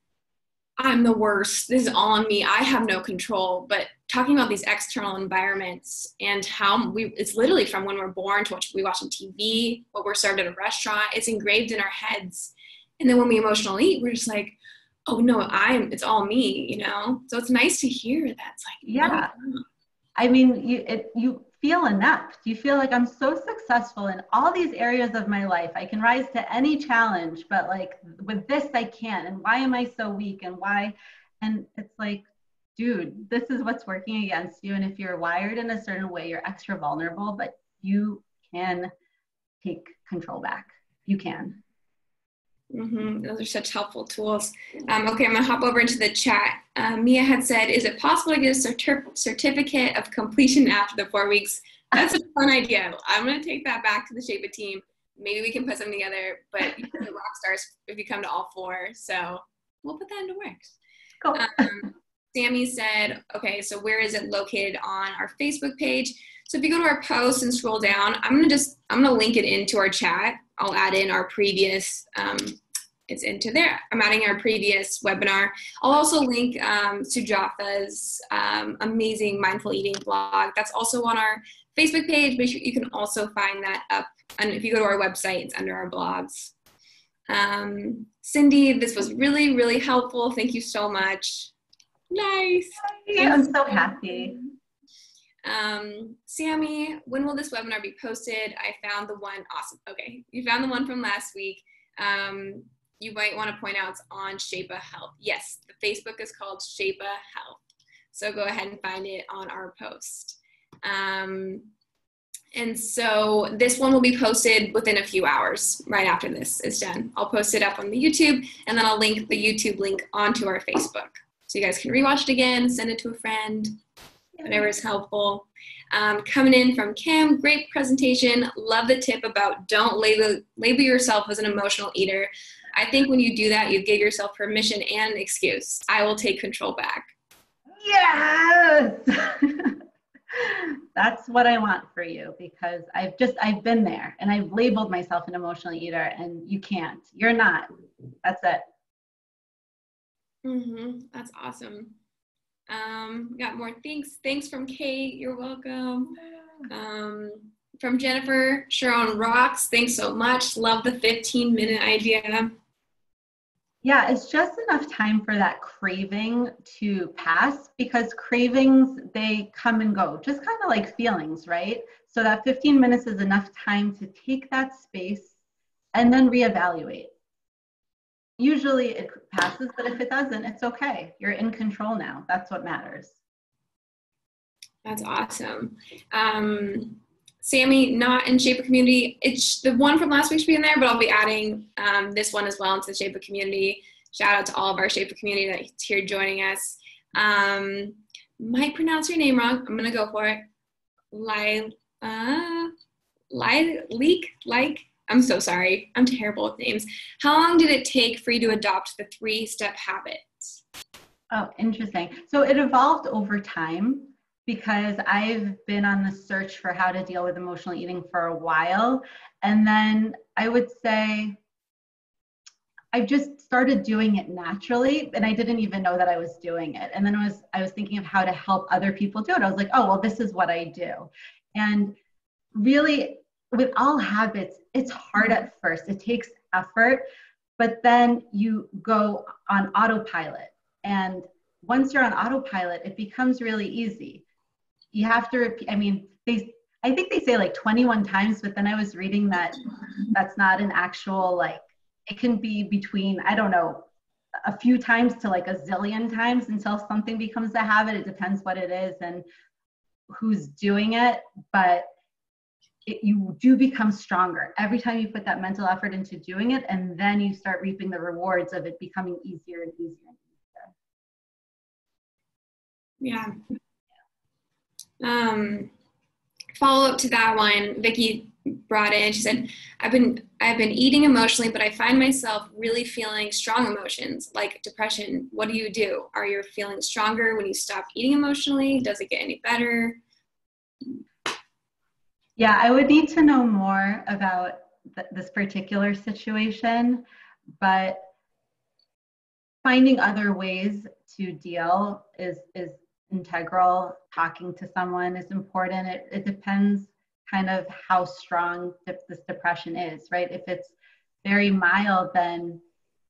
I'm the worst. This is all on me. I have no control. But talking about these external environments and how it's literally from when we're born to what we watch on TV, what we're served at a restaurant, it's engraved in our heads. And then when we emotionally eat, we're just like, oh no, it's all me, you know? So it's nice to hear that. It's like, yeah. I mean, you feel enough. You feel like I'm so successful in all these areas of my life. I can rise to any challenge, but like with this, I can't. And why am I so weak? And why? And it's like, dude, this is what's working against you. And if you're wired in a certain way, you're extra vulnerable, but you can take control back. You can. Those are such helpful tools. Okay, I'm going to hop over into the chat. Mia had said, is it possible to get a certificate of completion after the 4 weeks? That's a fun idea. I'm going to take that back to the Shapa team. Maybe we can put something together, but you're the rock stars if you come to all 4. So we'll put that into works. Cool. Sammy said, okay, so where is it located on our Facebook page? So if you go to our post and scroll down, I'm going to link it into our chat. I'll add in our previous, it's into there. I'm adding our previous webinar. I'll also link Sujafa's amazing mindful eating blog. That's also on our Facebook page, but you can also find that up. And if you go to our website, it's under our blogs. Cindy, this was really, really helpful. Thank you so much. Nice. I'm so happy. Sammy, when will this webinar be posted? I found the one. Awesome. Okay. You found the one from last week. You might want to point out it's on Shapa Health. Yes, the Facebook is called Shapa Health. So go ahead and find it on our post. And so this one will be posted within a few hours right after this is done. I'll post it up on the YouTube and then I'll link the YouTube link onto our Facebook. So you guys can rewatch it again, send it to a friend, whatever is helpful. Coming in from Kim, great presentation. Love the tip about don't label yourself as an emotional eater. I think when you do that, you give yourself permission and an excuse. I will take control back. Yes! That's what I want for you because I've been there and I've labeled myself an emotional eater and you can't. You're not. That's it. That's awesome. We got more thanks from Kate. You're welcome. From Jennifer, Sharon rocks. Thanks so much. Love the 15-minute idea. Yeah, it's just enough time for that craving to pass because cravings, they come and go, just kind of like feelings, right? So that 15 minutes is enough time to take that space and then reevaluate. Usually it passes, but if it doesn't, it's okay. You're in control now. That's what matters. That's awesome. Sammy, not in Shapa community. It's the one from last week should be in there, but I'll be adding this one as well into the Shapa community. Shout out to all of our Shapa community that's here joining us. Might pronounce your name wrong. I'm gonna go for it. I'm so sorry. I'm terrible with names. How long did it take for you to adopt the 3-step habits? Oh, interesting. So it evolved over time. because I've been on the search for how to deal with emotional eating for a while. And then I would say I just started doing it naturally, and I didn't even know that I was doing it. And then I was thinking of how to help other people do it. I was like, oh, well, this is what I do. And really, with all habits, it's hard at first. It takes effort, but then you go on autopilot. And once you're on autopilot, it becomes really easy. You have to repeat, I think they say like 21 times, but then I was reading that that's not an actual, like, it can be between, I don't know, a few times to like a zillion times until something becomes a habit. It depends what it is and who's doing it, but you do become stronger every time you put that mental effort into doing it, and then you start reaping the rewards of it becoming easier and easier and easier. Yeah. Follow up to that one, Vicky brought in, she said, I've been eating emotionally, but I find myself really feeling strong emotions like depression. What do you do? Are you feeling stronger when you stop eating emotionally? Does it get any better? Yeah, I would need to know more about this particular situation, but finding other ways to deal is integral. Talking to someone is important. It depends kind of how strong this depression is, right? If it's very mild, then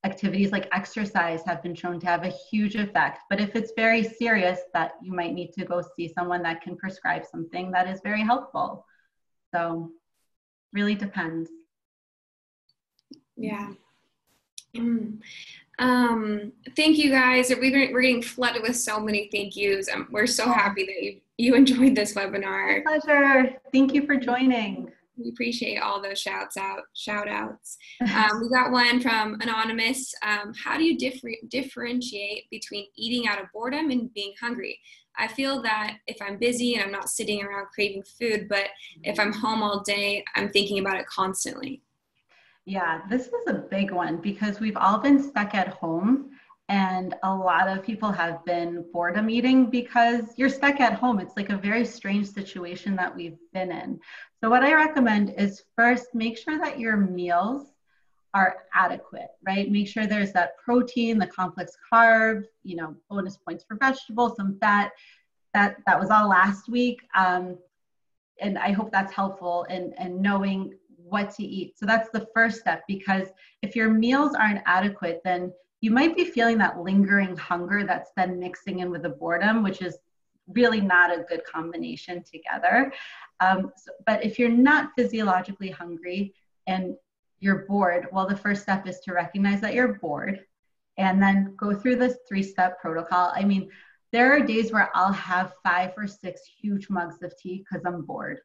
activities like exercise have been shown to have a huge effect. But if it's very serious, that you might need to go see someone that can prescribe something that is very helpful. So really depends. Yeah. Thank you guys. We're getting flooded with so many thank yous. We're so happy that you enjoyed this webinar. My pleasure. Thank you for joining. We appreciate all those shout outs. We got one from Anonymous. How do you differentiate between eating out of boredom and being hungry? I feel that if I'm busy and I'm not sitting around craving food, but if I'm home all day, I'm thinking about it constantly. Yeah, this is a big one because we've all been stuck at home, and a lot of people have been boredom eating because you're stuck at home. It's like a very strange situation that we've been in. So what I recommend is first make sure that your meals are adequate, right? Make sure there's that protein, the complex carbs, bonus points for vegetables, some fat. That was all last week. And I hope that's helpful in knowing what to eat. So that's the first step, because if your meals aren't adequate, then you might be feeling that lingering hunger that's then mixing in with the boredom, which is really not a good combination together. But if you're not physiologically hungry and you're bored, well, the first step is to recognize that you're bored and then go through this 3-step protocol. I mean, there are days where I'll have 5 or 6 huge mugs of tea because I'm bored.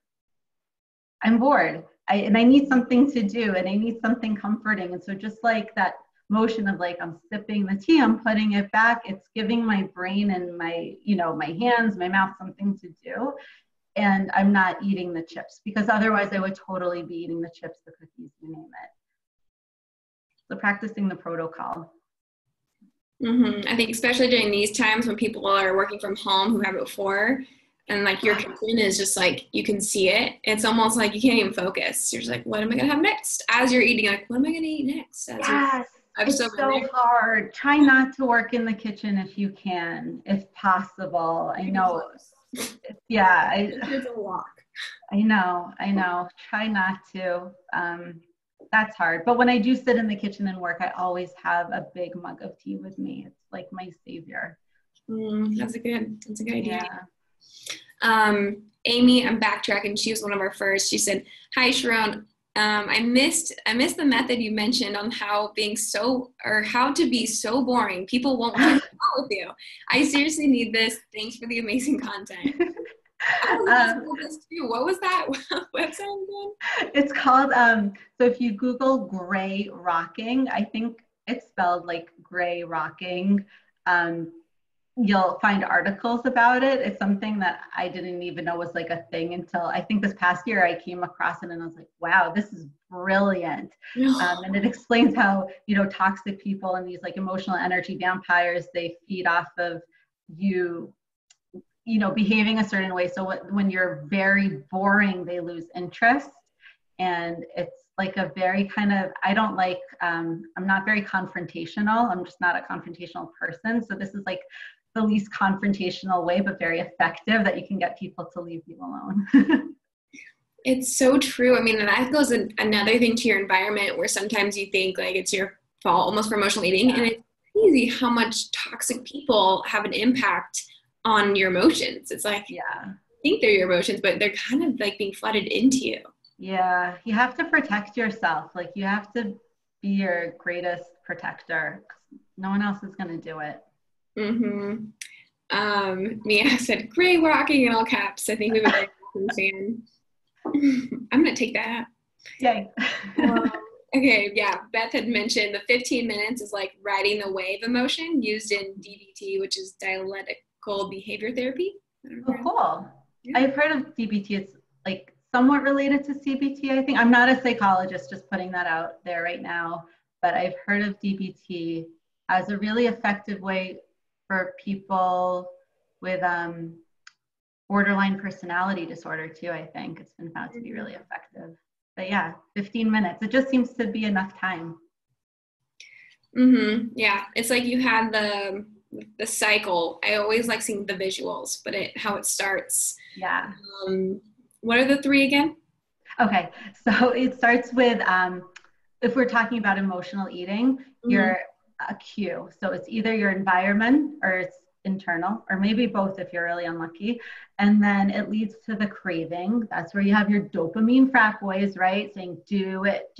I'm bored and I need something to do and I need something comforting. And so just like that motion of like, I'm sipping the tea, I'm putting it back, it's giving my brain and my hands, my mouth something to do. And I'm not eating the chips, because otherwise I would totally be eating the chips, the cookies, you name it. So practicing the protocol. I think especially during these times when people are working from home who haven't before, and like your kitchen is just like, you can see it. It's almost like you can't even focus. You're just like, what am I going to have next? As you're eating, like, what am I going to eat next? Yes, it's so hard. Try not to work in the kitchen if you can, if possible. I know. Yeah. It's a walk. I know. Try not to. That's hard. But when I do sit in the kitchen and work, I always have a big mug of tea with me. It's like my savior. That's a good idea. Yeah. Amy, I'm backtracking. She was one of our first. She said, "Hi, Sharon. I missed the method you mentioned on how to be so boring. People won't hang out with you. I seriously need this. Thanks for the amazing content." What was that website again? It's called, so if you Google Gray Rocking, I think it's spelled like Gray Rocking, you'll find articles about it. It's something that I didn't even know was like a thing until I think this past year I came across it and I was like, wow, this is brilliant. And it explains how, toxic people and these like emotional energy vampires, they feed off of you behaving a certain way. So when you're very boring, they lose interest. And it's like a very kind of, I don't like, I'm not very confrontational. I'm just not a confrontational person. So this is like the least confrontational way, but very effective that you can get people to leave you alone. It's so true. I mean, and that goes another thing to your environment where sometimes you think like it's your fault almost for emotional eating. And it's crazy how much toxic people have an impact on your emotions. It's like, I think they're your emotions, but they're kind of like being flooded into you. Yeah, you have to protect yourself. Like you have to be your greatest protector. No one else is going to do it. Mia said, "Great walking" in all caps. I think we would like a fan. I'm going to take that. Yay. Okay, yeah. Beth had mentioned the 15 minutes is like riding the wave emotion used in DBT, which is dialectical behavior therapy. Oh, cool. Yeah. I've heard of DBT. It's like somewhat related to CBT, I think. I'm not a psychologist, just putting that out there right now, but I've heard of DBT as a really effective way for people with borderline personality disorder too, I think. It's been found to be really effective. But yeah, 15 minutes. It just seems to be enough time. Yeah, it's like you had the cycle. I always like seeing the visuals, but how it starts. Yeah. What are the 3 again? Okay, so it starts with, if we're talking about emotional eating, you're a cue. So it's either your environment or it's internal, or maybe both if you're really unlucky. And then it leads to the craving. That's where you have your dopamine frat boys, right? Saying, do it.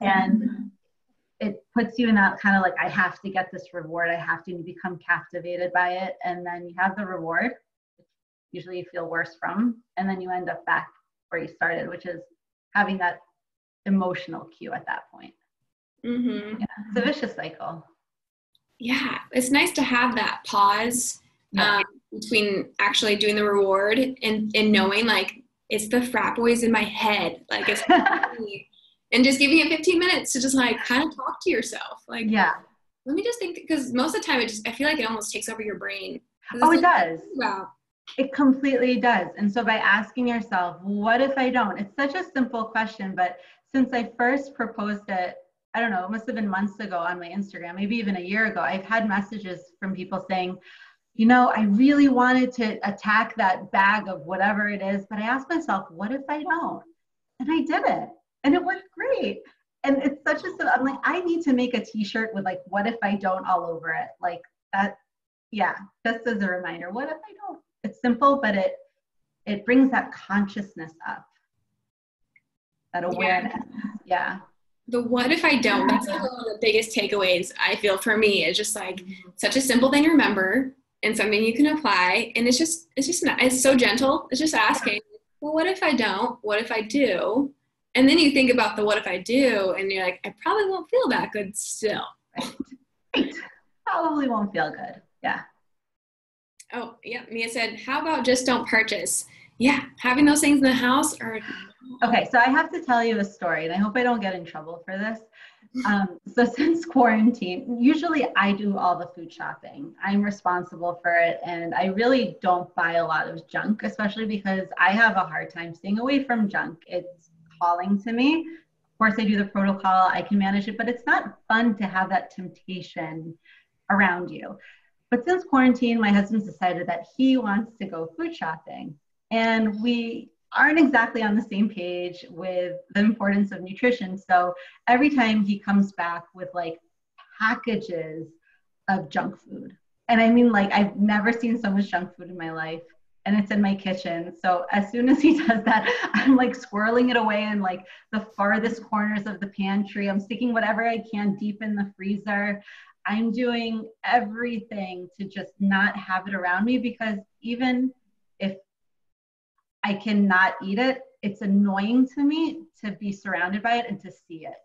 And it puts you in that kind of like, I have to get this reward. I have to become captivated by it. And then you have the reward, which usually you feel worse from. And then you end up back where you started, which is having that emotional cue at that point. Yeah, it's a vicious cycle. Yeah, it's nice to have that pause between actually doing the reward and knowing like it's the frat boys in my head, like it's me. And just giving it 15 minutes to just like kind of talk to yourself, like let me just think, because most of the time I feel like it almost takes over your brain. Oh, it does. It completely does. And so by asking yourself, what if I don't? It's such a simple question, but since I first proposed it, I don't know, it must have been months ago on my Instagram, maybe even a year ago, I've had messages from people saying, I really wanted to attack that bag of whatever it is, but I asked myself, what if I don't? And I did it. And it worked great. And it's I'm like, I need to make a t-shirt with like, what if I don't all over it? Like that, just as a reminder, what if I don't? It's simple, but it brings that consciousness up, that awareness. Yeah. The what if I don't, that's like one of the biggest takeaways I feel for me. It's just like such a simple thing to remember and something you can apply. And it's so gentle. It's just asking, well, what if I don't? What if I do? And then you think about the what if I do, and you're like, I probably won't feel that good still. Right. Probably won't feel good. Yeah. Oh, yeah. Mia said, how about just don't purchase? Yeah. Having those things in the house are... Okay, so I have to tell you a story, and I hope I don't get in trouble for this. So since quarantine, usually I do all the food shopping. I'm responsible for it, and I really don't buy a lot of junk, especially because I have a hard time staying away from junk. It's calling to me. Of course, I do the protocol. I can manage it, but it's not fun to have that temptation around you. But since quarantine, my husband's decided that he wants to go food shopping, and we aren't exactly on the same page with the importance of nutrition. So every time he comes back with like packages of junk food. And I mean, like, I've never seen so much junk food in my life, and it's in my kitchen. So as soon as he does that, I'm like swirling it away in like the farthest corners of the pantry. I'm sticking whatever I can deep in the freezer. I'm doing everything to just not have it around me, because even if I cannot eat it, it's annoying to me to be surrounded by it and to see it,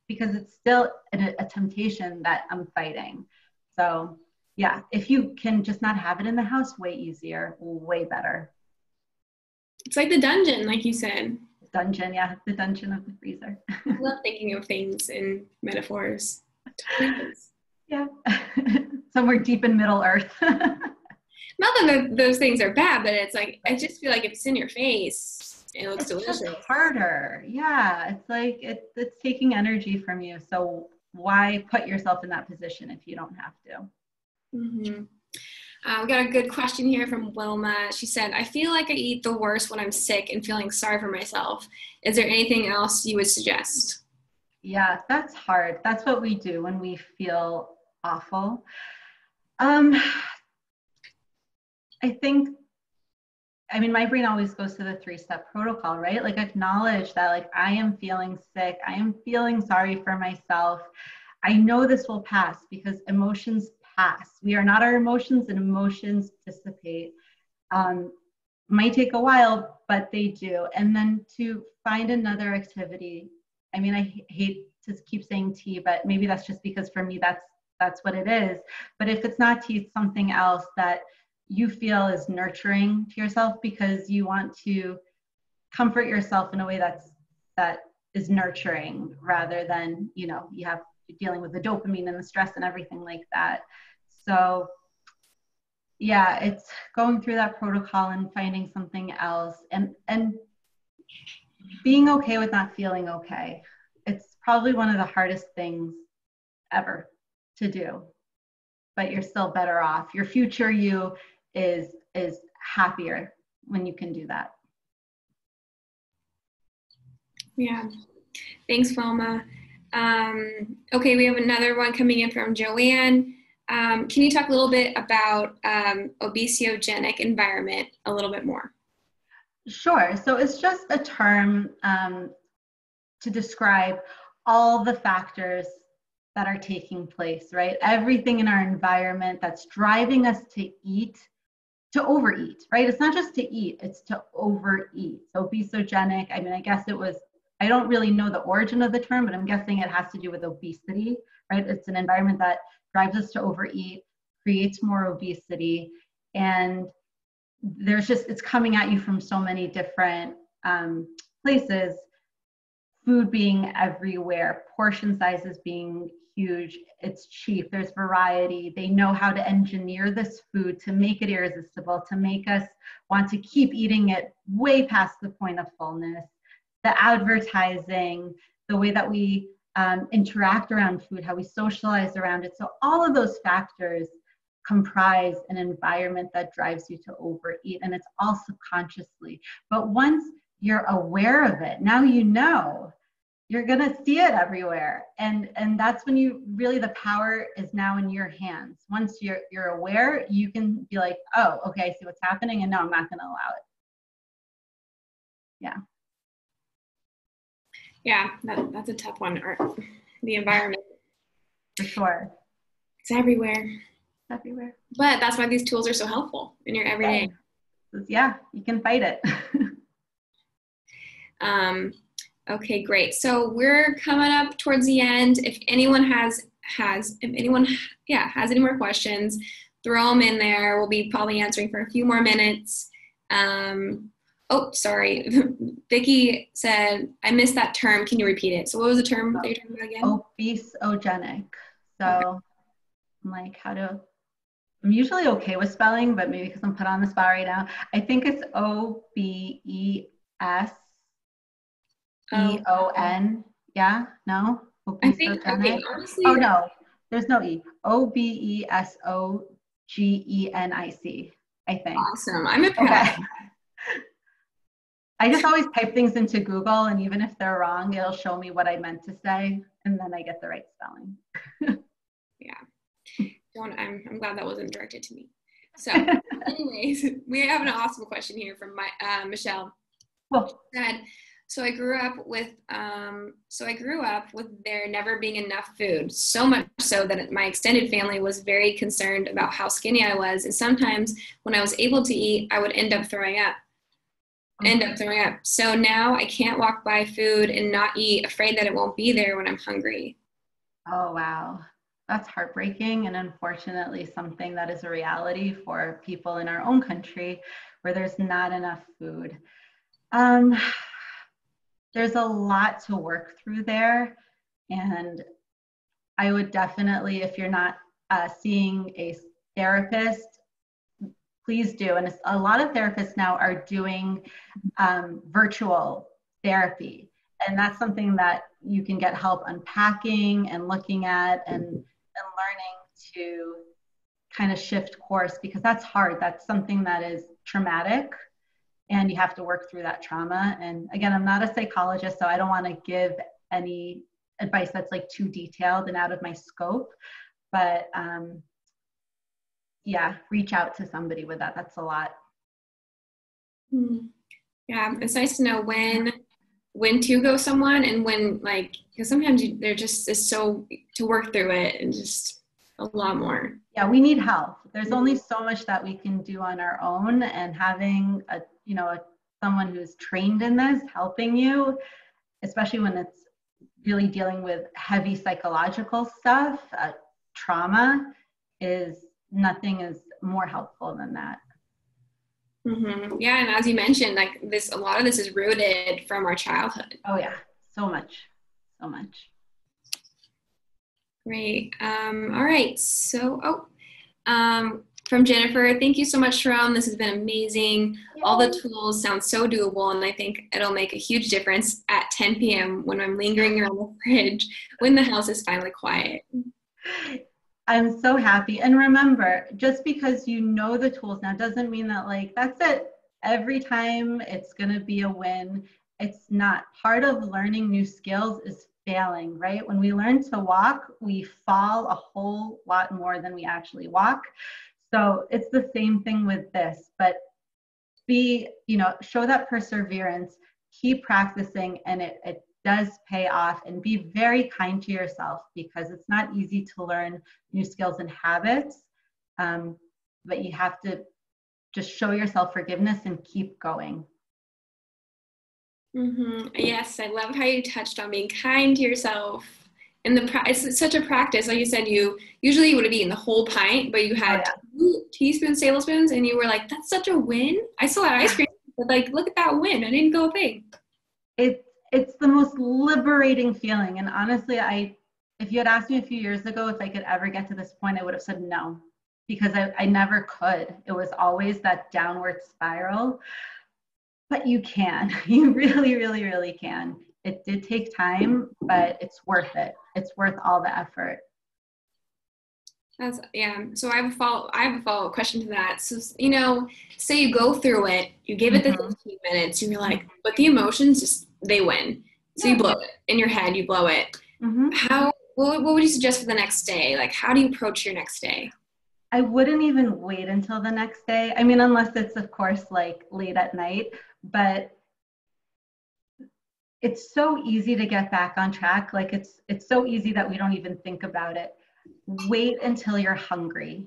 because it's still a temptation that I'm fighting. So yeah, if you can just not have it in the house, way easier, way better. It's like the dungeon, like you said. Dungeon, yeah, the dungeon of the freezer. I love thinking of things in metaphors. Yeah, somewhere deep in Middle Earth. Not that those things are bad, but it's like, I just feel like if it's in your face, it looks delicious. Just harder. Yeah. It's like, it's taking energy from you. So why put yourself in that position if you don't have to? Mm-hmm. We got a good question here from Wilma. She said, I feel like I eat the worst when I'm sick and feeling sorry for myself. Is there anything else you would suggest? Yeah, that's hard. That's what we do when we feel awful. I think, I mean, my brain always goes to the 3-step protocol, right? Like acknowledge that like I am feeling sick. I am feeling sorry for myself. I know this will pass because emotions pass. We are not our emotions, and emotions dissipate. Might take a while, but they do. And then to find another activity. I mean, I hate to keep saying tea, but maybe that's just because for me, that's what it is. But if it's not tea, it's something else that you feel is nurturing to yourself because you want to comfort yourself in a way that is nurturing rather than, you're dealing with the dopamine and the stress and everything like that. So yeah, it's going through that protocol and finding something else and being okay with not feeling okay. It's probably one of the hardest things ever to do, but you're still better off. Your future you is happier when you can do that. Yeah. Thanks, Wilma. Okay, we have another one coming in from Joanne. Can you talk a little bit about obesogenic environment a little bit more? Sure. So it's just a term to describe all the factors that are taking place, right? Everything in our environment that's driving us to eat, to overeat, right? It's not just to eat, it's to overeat. So obesogenic, I mean, I guess I don't really know the origin of the term, but I'm guessing it has to do with obesity, right? It's an environment that drives us to overeat, creates more obesity, and it's coming at you from so many different places. Food being everywhere, portion sizes being huge, it's cheap, there's variety. They know how to engineer this food to make it irresistible, to make us want to keep eating it way past the point of fullness. The advertising, the way that we interact around food, how we socialize around it. So all of those factors comprise an environment that drives you to overeat, and it's all subconsciously. But once you're aware of it, now you're gonna see it everywhere, and that's when the power is now in your hands. Once you're aware, you can be like, oh, okay, I see what's happening, and no, I'm not gonna allow it. Yeah. Yeah, that's a tough one. The environment. For sure. It's everywhere. It's everywhere. But that's why these tools are so helpful in your everyday. Yeah, you can fight it. Okay, great. So we're coming up towards the end. If anyone has any more questions, throw them in there. We'll be probably answering for a few more minutes. Oh, sorry. Vicky said, I missed that term. Can you repeat it? So what was the term that you're talking about again? Obesogenic. So I'm like, I'm usually okay with spelling, but maybe because I'm put on the spot right now, I think it's OBESEON. Yeah? No? Obesogenic? Okay, honestly, oh, no. There's no E. OBESOGENIC, I think. Awesome. I'm impressed. Okay. I just always type things into Google, and even if they're wrong, it'll show me what I meant to say, and then I get the right spelling. Yeah. I'm glad that wasn't directed to me. So anyways, we have an awesome question here from Michelle. Cool. Said, so I grew up with there never being enough food, so much so that my extended family was very concerned about how skinny I was, and sometimes when I was able to eat, I would end up throwing up. So now I can't walk by food and not eat, afraid that it won't be there when I'm hungry. Oh, wow. That's heartbreaking, and unfortunately something that is a reality for people in our own country where there's not enough food. There's a lot to work through there, and I would definitely, if you're not seeing a therapist, please do. And a lot of therapists now are doing virtual therapy. And that's something that you can get help unpacking and looking at and learning to kind of shift course, because that's hard. That's something that is traumatic and you have to work through that trauma. And again, I'm not a psychologist, so I don't want to give any advice that's like too detailed and out of my scope. But yeah, reach out to somebody with that. That's a lot. Yeah, it's nice to know when to go someone and when, like, because sometimes there just is so to work through it and just a lot more. Yeah, we need help. There's only so much that we can do on our own, and having someone who's trained in this helping you, especially when it's really dealing with heavy psychological stuff, trauma, nothing is more helpful than that. Mm-hmm. Yeah, and as you mentioned, like a lot of this is rooted from our childhood. Oh yeah, so much. Great. All right. So, from Jennifer, thank you so much, Sharon. This has been amazing. Yay. All the tools sound so doable, and I think it'll make a huge difference at 10 p.m. when I'm lingering around the fridge when the house is finally quiet. I'm so happy. And remember, just because you know the tools now doesn't mean that like, that's it. Every time it's going to be a win. It's not. Part of learning new skills is failing, right? When we learn to walk, we fall a whole lot more than we actually walk. So it's the same thing with this, but show that perseverance, keep practicing, and it does pay off. And be very kind to yourself, because it's not easy to learn new skills and habits, but you have to just show yourself forgiveness and keep going. Mm-hmm. Yes, I love how you touched on being kind to yourself. And it's such a practice. Like you said, you usually would have eaten the whole pint, but you had 2 teaspoons, tablespoons, and you were like, that's such a win. I still had ice cream, but like, look at that win. I didn't go big. It's the most liberating feeling. And honestly, if you had asked me a few years ago if I could ever get to this point, I would have said no, because I never could. It was always that downward spiral. But you can. You really, really, really can. It did take time, but it's worth it. It's worth all the effort. So I have a follow-up question to that. So, say you go through it, you give it the 15 minutes, and you're like, but the emotions they win. So you blow it. In your head, you blow it. Mm-hmm. What would you suggest for the next day? Like, how do you approach your next day? I wouldn't even wait until the next day. I mean, unless it's, of course, like late at night, but it's so easy to get back on track. Like it's so easy that we don't even think about it. Wait until you're hungry.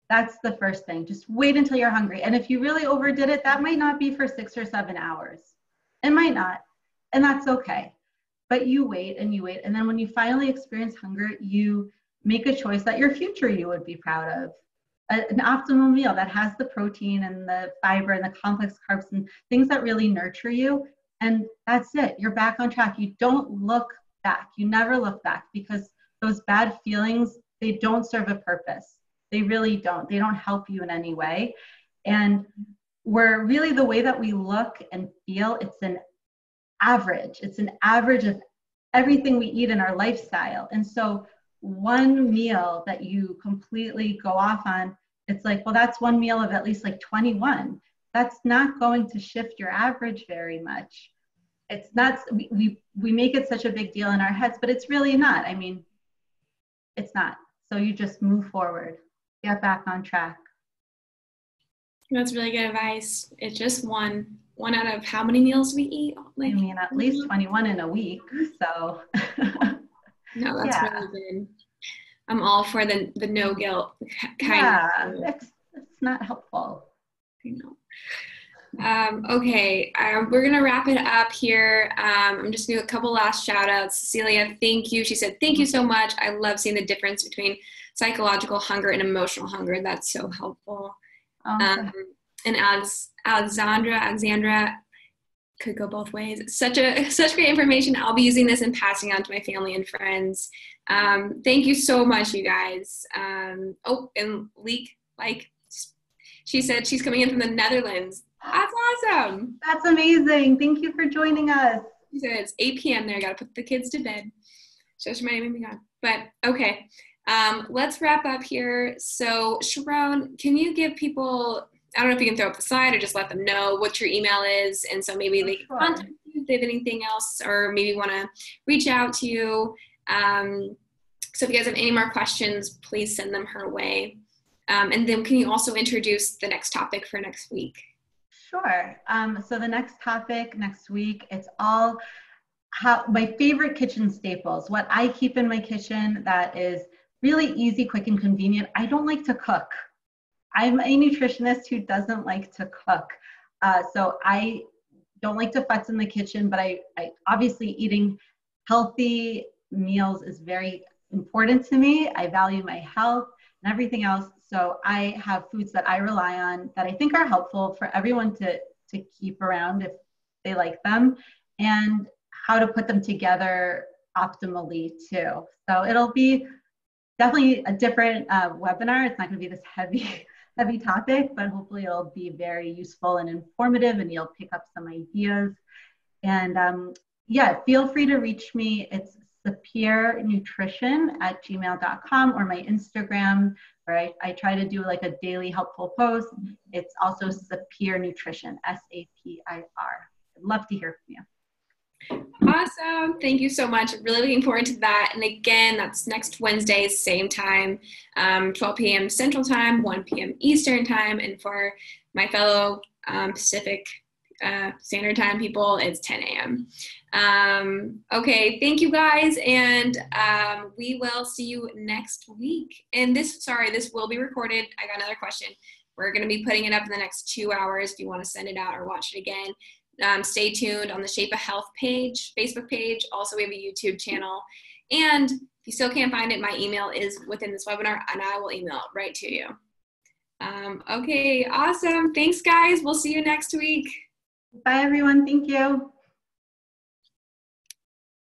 That's the first thing. Just wait until you're hungry. And if you really overdid it, that might not be for 6 or 7 hours. It might not. And that's okay. But you wait and you wait. And then when you finally experience hunger, you make a choice that your future you would be proud of. An optimal meal that has the protein and the fiber and the complex carbs and things that really nurture you. And that's it. You're back on track. You don't look back. You never look back, because those bad feelings, they don't serve a purpose. They really don't. They don't help you in any way. And we're really, the way that we look and feel, it's an average. It's an average of everything we eat in our lifestyle. And so one meal that you completely go off on, it's like, well, that's one meal of at least like 21. That's not going to shift your average very much. It's not, we make it such a big deal in our heads, but it's really not. I mean, it's not. So you just move forward, get back on track. That's really good advice. It's just one out of how many meals we eat? Like, I mean, at least 21 in a week. So no, that's really good. I'm all for the no guilt kind of. It's not helpful. I know. Okay, we're gonna wrap it up here. I'm just gonna do a couple last shout outs. Cecilia, thank you. She said, thank you so much. I love seeing the difference between psychological hunger and emotional hunger. That's so helpful. And Alexandra could go both ways. Such great information. I'll be using this and passing on to my family and friends. Thank you so much, you guys. And She said she's coming in from the Netherlands. That's awesome. That's amazing. Thank you for joining us. She said it's 8 p.m. there. Got to put the kids to bed. So she might even be gone. But okay, let's wrap up here. So Sharon, can you give people, I don't know if you can throw up the slide or just let them know what your email is. And so maybe they can contact you if they have anything else, or maybe want to reach out to you. So if you guys have any more questions, please send them her way. And then can you also introduce the next topic for next week? Sure. So the next topic next week, it's all my favorite kitchen staples, what I keep in my kitchen that is really easy, quick, and convenient. I don't like to cook. I'm a nutritionist who doesn't like to cook. So I don't like to futz in the kitchen, but I obviously eating healthy meals is very important to me. I value my health and everything else. So I have foods that I rely on that I think are helpful for everyone to keep around if they like them, and how to put them together optimally too. So it'll be definitely a different webinar. It's not going to be this heavy topic, but hopefully it'll be very useful and informative, and you'll pick up some ideas. And yeah, feel free to reach me. It's sapirnutrition@gmail.com, or my Instagram, where I try to do like a daily helpful post. It's also Sapir Nutrition, SAPIR. I'd love to hear from you. Awesome. Thank you so much. Really looking forward to that. And again, that's next Wednesday, same time, 12 p.m. Central Time, 1 p.m. Eastern Time. And for my fellow Pacific Standard Time people, it's 10 a.m. Okay, thank you guys. And we will see you next week. And this will be recorded. I got another question. We're going to be putting it up in the next 2 hours if you want to send it out or watch it again. Stay tuned on the Shapa Health page, Facebook page. Also, we have a YouTube channel. And if you still can't find it, my email is within this webinar, and I will email it right to you. Okay, awesome. Thanks, guys. We'll see you next week. Bye, everyone. Thank you.